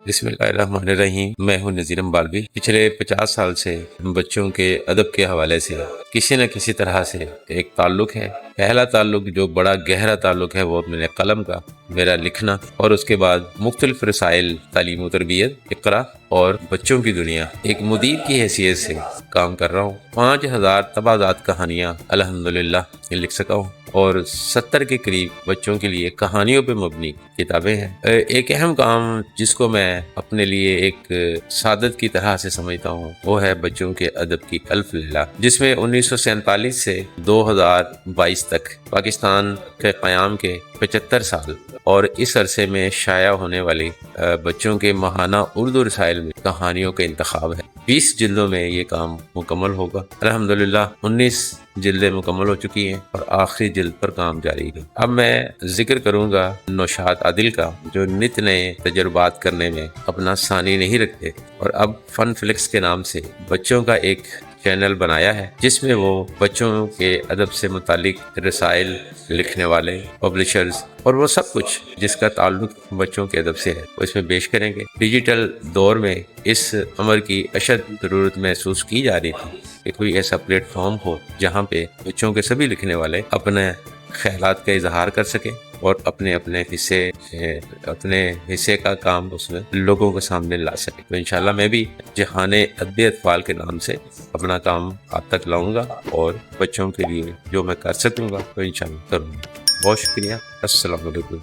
بسم اللہ الرحمن الرحیم۔ میں ہوں نذیر امبالوی۔ پچھلے 50 سال سے بچوں کے ادب کے حوالے سے کسی نہ کسی طرح سے ایک تعلق ہے۔ پہلا تعلق جو بڑا گہرا تعلق ہے وہ میرے قلم کا، میرا لکھنا، اور اس کے بعد مختلف رسائل تعلیم و تربیت، اقرا اور بچوں کی دنیا۔ ایک مدیر کی حیثیت سے کام کر رہا ہوں۔ 5000 تبادات کہانیاں الحمدللہ لکھ سکا ہوں اور 70 کے قریب بچوں کے لیے کہانیوں پہ مبنی کتابیں ہیں۔ ایک اہم کام جس کو میں اپنے لیے ایک سعادت کی طرح سے سمجھتا ہوں وہ ہے بچوں کے ادب کی الف لیلہ، جس میں 1947 سے 2022 تک پاکستان کے قیام کے 75 سال اور اس عرصے میں شائع ہونے والی بچوں کے ماہانہ اردو رسائل میں کہانیوں کا انتخاب ہے۔ 20 جلدوں میں یہ کام مکمل ہوگا۔ الحمدللہ 19 جلدیں مکمل ہو چکی ہیں اور آخری جلد پر کام جاری ہے۔ اب میں ذکر کروں گا نوشاد عادل کا، جو نت نئے تجربات کرنے میں اپنا ثانی نہیں رکھتے اور اب فن فلکس کے نام سے بچوں کا ایک چینل بنایا ہے، جس میں وہ بچوں کے ادب سے متعلق رسائل، لکھنے والے، پبلشرز اور وہ سب کچھ جس کا تعلق بچوں کے ادب سے ہے وہ اس میں پیش کریں گے۔ ڈیجیٹل دور میں اس امر کی اشد ضرورت محسوس کی جا رہی تھی کہ کوئی ایسا پلیٹ فارم ہو جہاں پہ بچوں کے سبھی لکھنے والے اپنے خیالات کا اظہار کر سکیں اور اپنے حصے کا کام اس میں لوگوں کے سامنے لا سکیں۔ تو انشاءاللہ میں بھی جہان ادبی اطفال کے نام سے اپنا کام آپ تک لاؤں گا اور بچوں کے لیے جو میں کر سکوں گا تو انشاءاللہ کروں گا۔ بہت شکریہ۔ السلام علیکم۔